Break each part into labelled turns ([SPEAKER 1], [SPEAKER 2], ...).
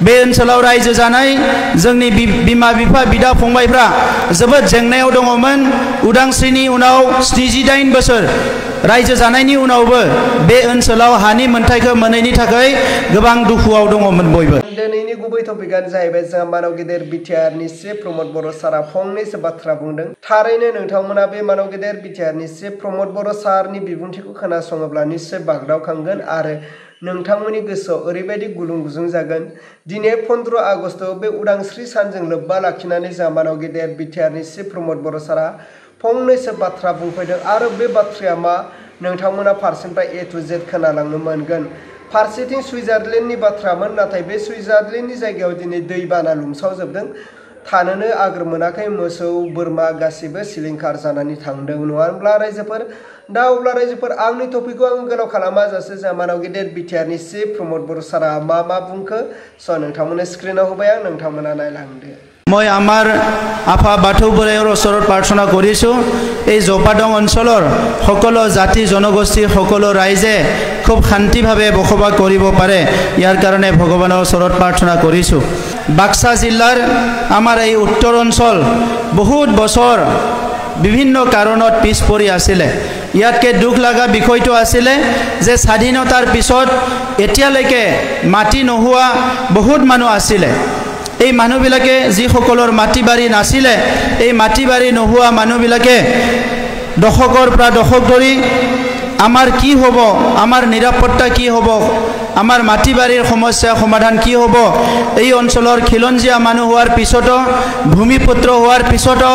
[SPEAKER 1] बे ओनसोलाव रायजो जानाय जोंनि बिमा बिफा बिदा फंबायफ्रा जोबोद जेंनायाव दङमोन। उदांस्रिनि उनाव 78 बोसोर रायजो जानायनि उनावबो बे ओनसोलाव हानि मोनथायखौ मोनैनि थाखाय गोबां दुखुआव दङमोन बयबो।
[SPEAKER 2] दिनैनि गुबै टपिकआनो जाहैबाय जोंहा मानव गेदेर बिटिआरनि चिफ प्रमद बर' सारा फंनैसो बाथ्रा बुंदों। थारैनो नोंथांमोना बे मानव गेदेर बिटिआरनि चिफ प्रमद बर' सारनि बिबुंथिखौ खोनासङोब्ला निश्चय बागदावखांगोन आरो नोंथांमोननि गोसोआव ओरैबायदि गुलुं गुजुं जागोन। दिनै 15 आगस्टआव बे उदांस्रि सानजों लोब्बा लाखिनानै जोंहा मानव गेदेर बिटिआरनि चिफ प्रमद बर' सारा फंनैसो बाथ्रा बुंफैदों आरो बे बाथ्राया मा नोंथांमोना फारसेनिफ्राय A to Z खोनालांनो मोनगोन। फारसेथिं सुइजारलेण्डनि बाथ्रामोन, नाथाय बे सुइजारलेण्डनि जायगायाव दिनै दैबाना लोमसावजोबदों। थानोनो आगोर मोनाखै, मोसौ बोरमा गासिबो सिलिंखार जानानै थांदों, नङा होनब्ला रायजोफोर? दा अब्ला रायजोफोर आंनि टपिकखौ आं गोलाव खालामा जासे जोंहा मानव गेदेर बिटिआरनि चिफ प्रमद बर' सारा मा बुंखो स' नोंथांमोननो स्क्रिनाव होबाय आं, नोंथांमोना नायलांदो।
[SPEAKER 1] মই আমার আফা বাথৌ বৰাইৰ ওচৰত প্ৰাৰ্থনা কৰিছোঁ এই জপাদং অঞ্চলৰ সকলো জাতি জনগোষ্ঠী সকলো ৰাইজে খুব শান্তিভাৱে বসবাস কৰিব পাৰে, ইয়াৰ কাৰণে ভগৱানৰ ওচৰত প্ৰাৰ্থনা কৰিছোঁ। বাক্সা জিলাৰ আমাৰ এই উত্তৰ অঞ্চল বহুত বছৰ বিভিন্ন কাৰণত পিছ পৰি আছিলে। ইয়াতকে দুখ লগা বিষয়টো আছিলে যে স্বাধীনতাৰ পিছত এতিয়ালৈকে মাটি নোহোৱা বহুত মানুহ আছিলে। এই মানুহবিলাকে যিসকলৰ মাটি বাৰী নাছিলে, এই মাটি বাৰী নোহোৱা মানুহবিলাকে দশকৰ পৰা দশক ধৰি আমাৰ কি হ'ব, আমাৰ নিৰাপত্তা কি হ'ব, আমাৰ মাটি বাৰীৰ সমস্যা সমাধান কি হ'ব, এই অঞ্চলৰ খিলঞ্জীয়া মানুহ হোৱাৰ পিছতো ভূমিপুত্ৰ হোৱাৰ পিছতো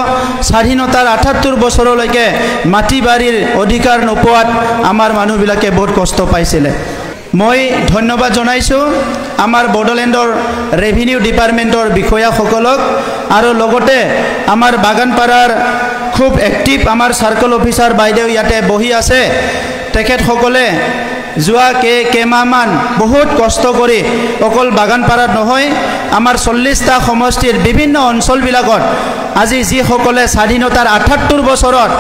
[SPEAKER 1] স্বাধীনতাৰ ৭৮ বছৰলৈকে মাটি বাৰীৰ অধিকাৰ নোপোৱাত আমাৰ মানুহবিলাকে বহুত কষ্ট পাইছিলে। মই ধন্যবাদ জনাইছোঁ আমাৰ বড়োলেণ্ডৰ ৰেভিনিউ ডিপাৰ্টমেণ্টৰ বিষয়াসকলক আৰু লগতে আমাৰ বাগানপাৰাৰ খুব এক্টিভ আমাৰ চাৰ্কল অফিচাৰ বাইদেউ ইয়াতে বহি আছে। তেখেতসকলে যোৱা কেইমাহমান বহুত কষ্ট কৰি অকল বাগানপাৰাত নহয় আমাৰ 40টা সমষ্টিৰ বিভিন্ন অঞ্চলবিলাকত আজি যিসকলে স্বাধীনতাৰ ৭৮ বছৰত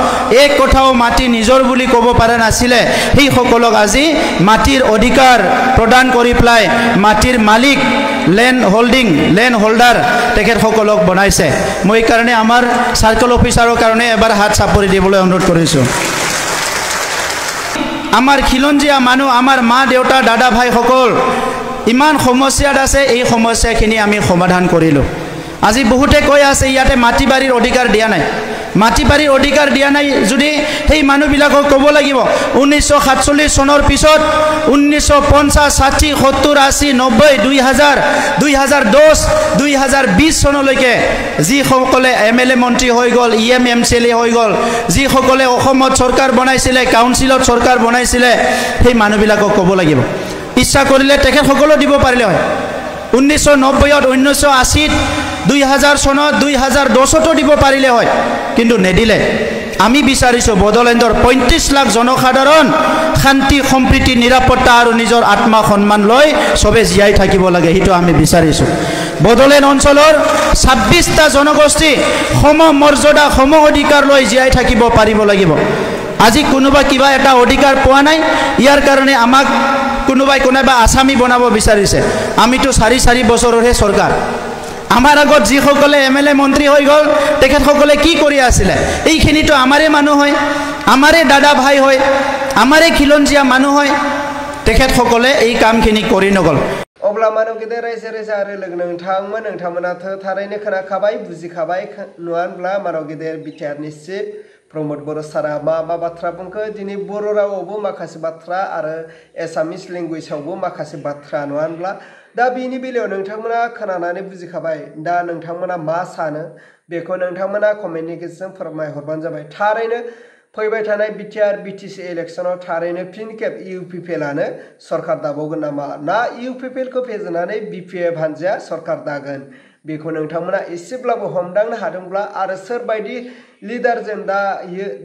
[SPEAKER 1] এক কথাও মাটি নিজৰ বুলি ক'ব পৰা নাছিলে, সেইসকলক আজি মাটিৰ অধিকাৰ প্ৰদান কৰি পেলাই মাটিৰ মালিক লেণ্ড হোল্ডাৰ তেখেতসকলক বনাইছে। মই কাৰণে আমাৰ চাৰ্কল অফিচাৰৰ কাৰণে এবাৰ হাত চাপৰি দিবলৈ অনুৰোধ কৰিছোঁ। আমাৰ খিলঞ্জীয়া মানুহ, আমাৰ মা দেউতা দাদা ভাইসকল ইমান সমস্যাত আছে, এই সমস্যাখিনি আমি সমাধান কৰিলোঁ। আজি বহুতে কৈ আছে ইয়াতে মাটি বাৰীৰ অধিকাৰ দিয়া নাই। মাটি বাৰীৰ অধিকাৰ দিয়া নাই যদি সেই মানুহবিলাকক ক'ব লাগিব 1947 চনৰ পিছত 1950, 60, 70, 80, 90, 2000, 2010, 2020 চনলৈকে যিসকলে MLA মন্ত্ৰী হৈ গ'ল, EM MCLA হৈ গ'ল, যিসকলে অসমত চৰকাৰ বনাইছিলে, কাউন্সিলত চৰকাৰ বনাইছিলে, সেই মানুহবিলাকক ক'ব লাগিব। ইচ্ছা কৰিলে তেখেতসকলেও দিব পাৰিলে হয়। 1990ত, 1980ত, 2000 চনত, 2010তো দিব পাৰিলে হয়, কিন্তু নেদিলে। আমি বিচাৰিছোঁ বড়োলেণ্ডৰ 35 লাখ জনসাধাৰণ শান্তি সম্প্ৰীতি নিৰাপত্তা আৰু নিজৰ আত্মা সন্মান লৈ চবে জীয়াই থাকিব লাগে, সেইটো আমি বিচাৰিছোঁ। বড়োলেণ্ড অঞ্চলৰ 26টা জনগোষ্ঠী সম মৰ্যাদা সম অধিকাৰ লৈ জীয়াই থাকিব পাৰিব লাগিব। আজি কোনোবা কিবা এটা অধিকাৰ পোৱা নাই, ইয়াৰ কাৰণে আমাক কোনোবা আসামী বনাব বিচাৰিছে। আমিতো 4 বছৰৰহে চৰকাৰ। আমাৰ আগত যিসকলে MLA মন্ত্ৰী হৈ গ'ল তেখেতসকলে কি কৰি আছিলে? এইখিনিতো আমাৰে মানুহ হয়, আমাৰে দাদা ভাই হয়, আমাৰে খিলঞ্জীয়া মানুহ হয়, তেখেতসকলে এই কামখিনি কৰি নগ'ল।
[SPEAKER 2] अब्ला मानव गेदेर रायजो राजा आरो लोगो नोंथांमोनाथ' थारैनो खोनाखाबाय बुजिखाबाय नङा होनब्ला मानव गेदेर बिटिआरनि चिफ प्रमद बर' सारा मा बाथ्रा बुंखो। दिनै बर' रावावबो माखासे बाथ्रा आरो एसामिस लेंगुवेजावबो माखासे बाथ्रा, नङा होनब्ला? दा बेनि बेलायाव नोंथांमोना खोनानानै बुजिखाबाय। दा नोंथांमोना मा सानो बेखौ नोंथांमोना कमेन्टनि गेजेरजों फोरमायहरबानो जाबाय। थारैनो फैबाय थानाय बिटिआर BTC इलेक्शनाव थारैनो फिन खेब UPPLआनो सरकार दाबावगोन नामा, ना UPPLखौ फेजेननानै BPF हानजाया सरकार दागोन? बेखौ नोंथांमोना एसेब्लाबो हमदांनो हादोंब्ला आरो सोरबायदि लिडारजों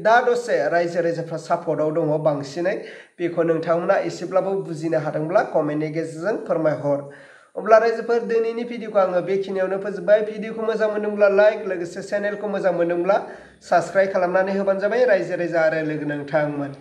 [SPEAKER 2] दा दसे रायजो राजाफ्रा सापर्टआव दङ बांसिनै, बेखौ नोंथांमोना एसेब्लाबो बुजिनो हादोंब्ला कमेन्टनि गेजेरजों फोरमायहर। अब्ला रायजोफोर दिनैनि भिडिअखौ आङो बेखिनियावनो फोजोबबाय। भिडिअखौ मोजां मोनदोंब्ला लाइक, लोगोसे चेनेलखौ मोजां मोनदोंब्ला साबस्क्राइब खालामनानै होबानो जाबाय रायजो राजा आरो लोगो नोंथांमोन।